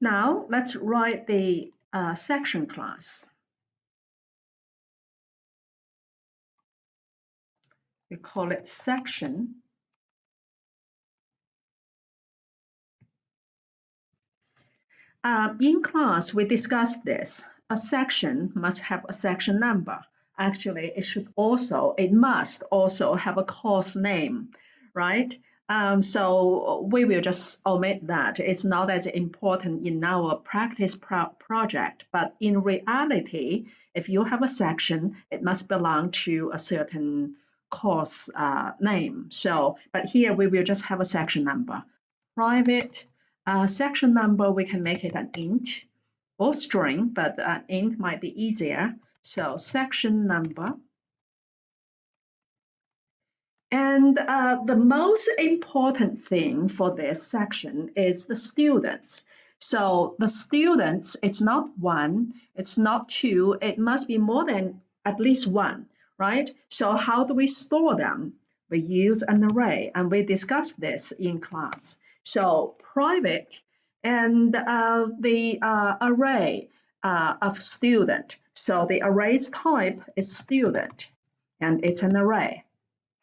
Now let's write the section class. We call it section. In class, we discussed this. A section must have a section number. Actually, it must also have a course name, right? So we will just omit that. It's not as important in our practice project, but in reality, if you have a section, it must belong to a certain course name. So, but here we will just have a section number. Private section number, we can make it an int or string, but int might be easier. So section number. And the most important thing for this section is the students. So the students, it's not one, it's not two, it must be more than at least one, right? So how do we store them? We use an array, and we discussed this in class. So private and the array of student. So the array's type is student, and it's an array.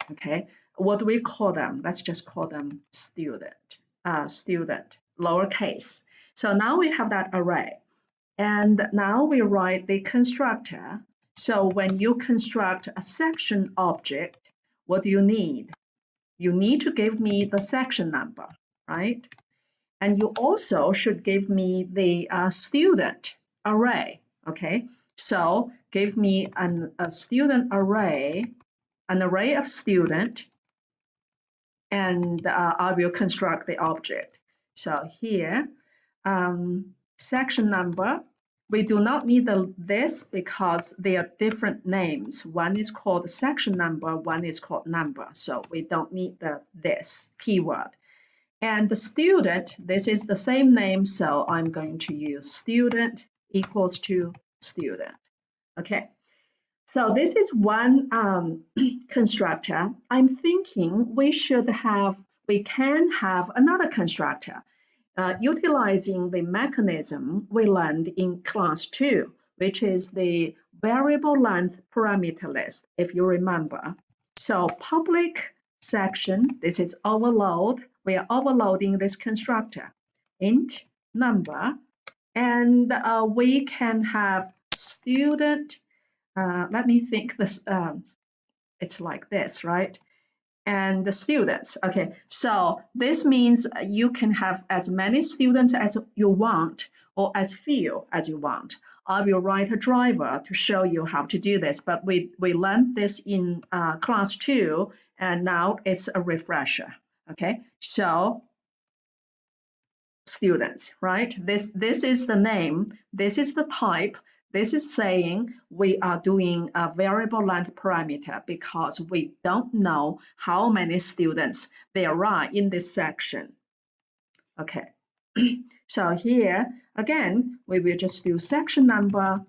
Okay, what do we call them? Let's just call them student, lowercase. So now we have that array. And now we write the constructor. So when you construct a section object, what do you need? You need to give me the section number, right? And you also should give me the student array, okay? So give me a student array, an array of student, and I will construct the object. So here, section number, we do not need this because they are different names. One is called section number, one is called number. So we don't need this keyword. And the student, this is the same name, so I'm going to use student equals to student. Okay. So this is one constructor. I'm thinking we can have another constructor utilizing the mechanism we learned in class 2, which is the variable length parameter list, if you remember. So public section, this is overload. We are overloading this constructor, int number, and we can have student. Let me think this, it's like this, right? And the students, okay, so this means you can have as many students as you want or as few as you want. I will write a driver to show you how to do this, but we learned this in class 2, and now it's a refresher, okay? So students, right? This is the name, this is the type, this is saying we are doing a variable length parameter because we don't know how many students there are in this section. Okay, so here again, we will just do section number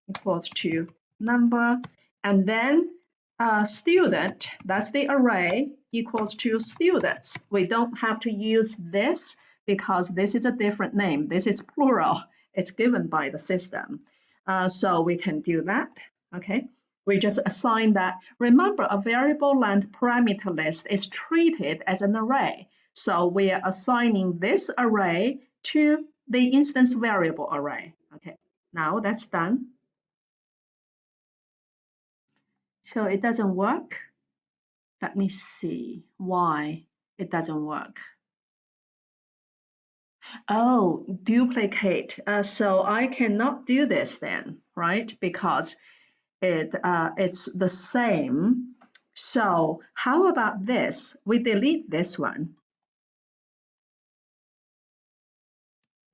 equals to number, and then student, that's the array, equals to students. We don't have to use this because this is a different name. This is plural. It's given by the system. So we can do that, okay? We just assign that. Remember, a variable length parameter list is treated as an array. So we are assigning this array to the instance variable array, okay? Now that's done. So it doesn't work. Let me see why it doesn't work. Oh, duplicate. So I cannot do this then, right? Because it's the same. So how about this? We delete this one.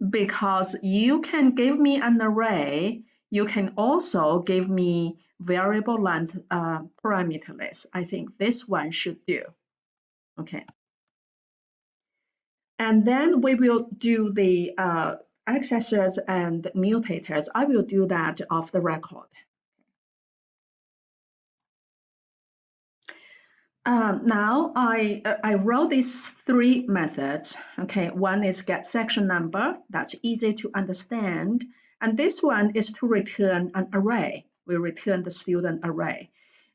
Because you can give me an array, you can also give me variable length parameter list. I think this one should do. Okay. And then we will do the accessors and mutators. I will do that off the record. Now I wrote these three methods. Okay, one is get section number. That's easy to understand. And this one is to return an array. We return the student array.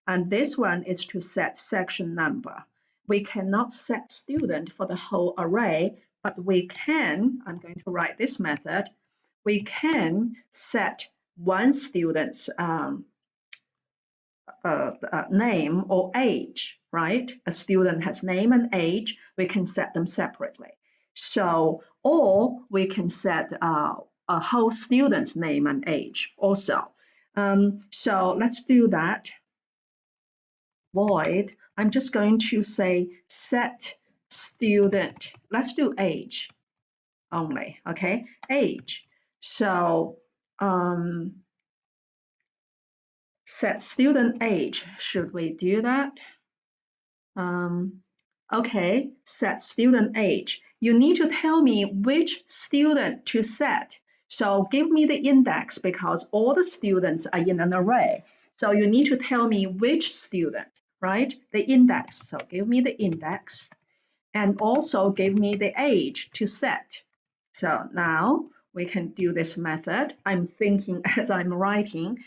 And this one is to set section number. We cannot set student for the whole array, but we can, I'm going to write this method, we can set one student's name or age, right? A student has name and age, we can set them separately. So, or we can set a whole student's name and age also. So let's do that. Void, I'm just going to say set student. Let's do age only, okay? Age. So set student age. Should we do that? Okay, set student age. You need to tell me which student to set. So give me the index because all the students are in an array. So you need to tell me which student, right? The index. So give me the index and also give me the age to set. So now we can do this method. I'm thinking as I'm writing.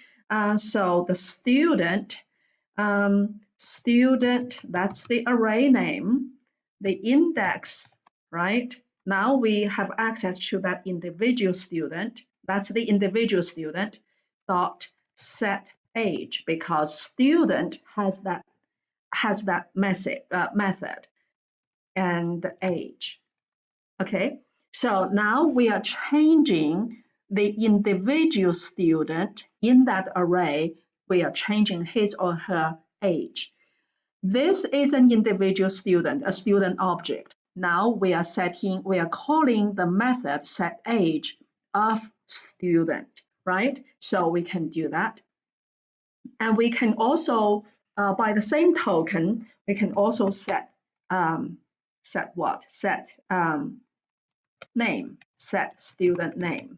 So the student, that's the array name, the index, right? Now we have access to that individual student. That's the individual student dot set age because student has that method and the age. Okay, so now we are changing the individual student in that array. We are changing his or her age. This is an individual student, a student object. Now we are calling the method set age of student, right? So we can do that. And we can also, by the same token, we can also set what? Set name, set student name.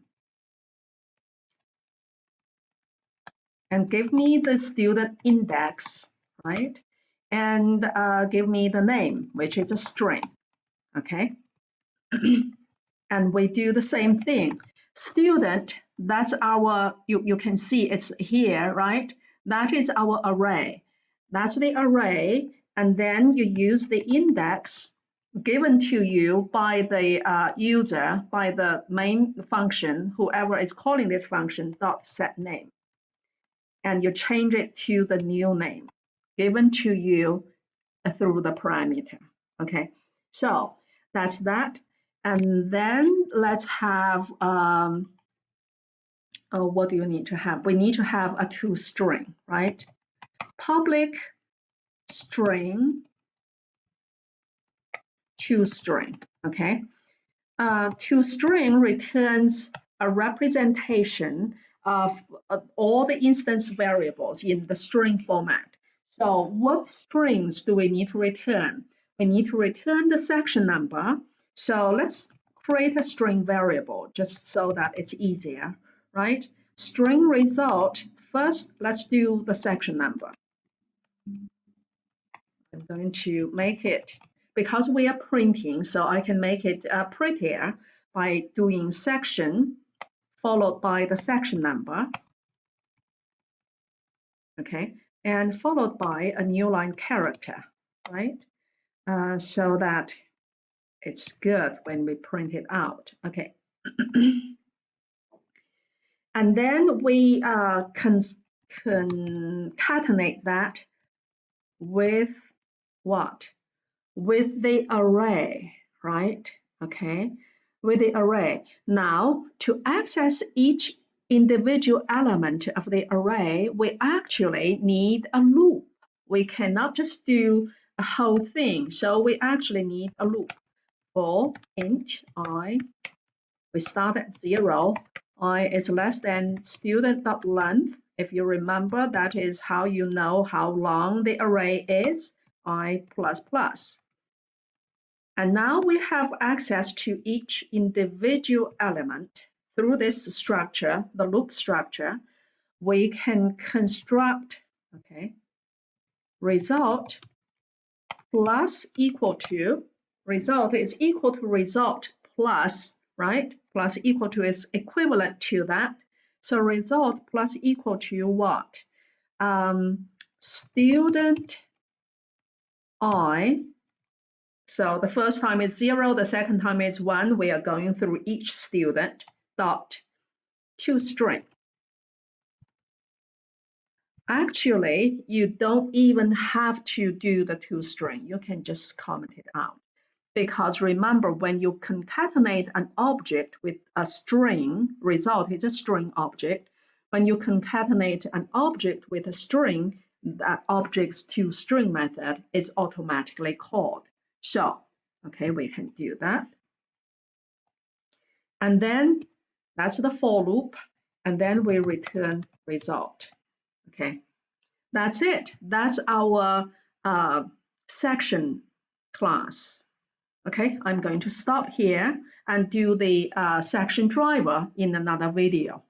And give me the student index, right? And give me the name, which is a string, okay? And we do the same thing. Student, that's our, you can see it's here, right? That is our array. That's the array. And then you use the index given to you by the user, by the main function, whoever is calling this function, dot set name. And you change it to the new name given to you through the parameter. Okay, so that's that. And then let's have, what do you need to have? We need to have a toString, right? Public string toString, okay? ToString returns a representation of all the instance variables in the string format. So what strings do we need to return? We need to return the section number. So let's create a string variable just so that it's easier, right? String result, first let's do the section number. I'm going to make it, because we are printing, so I can make it prettier by doing section followed by the section number, okay, and followed by a new line character, right? So that it's good when we print it out, okay. And then we concatenate that with what? With the array, right? Okay, with the array. Now, to access each individual element of the array, we actually need a loop. We cannot just do a whole thing, so we actually need a loop. For int I, we start at 0. I is less than student.length. If you remember, that is how you know how long the array is, I plus plus. And now we have access to each individual element. Through this structure, the loop structure, we can construct, okay, result plus equal to result is equal to result plus, right? Plus equal to is equivalent to that. So result plus equal to what? Student I. So the first time is 0, the second time is 1. We are going through each student dot toString. Actually, you don't even have to do the toString. You can just comment it out. Because remember, when you concatenate an object with a string, result is a string object. When you concatenate an object with a string, that object's toString method is automatically called. So, okay, we can do that. And then that's the for loop. And then we return result. Okay, that's it. That's our section class. Okay, I'm going to stop here and do the section driver in another video.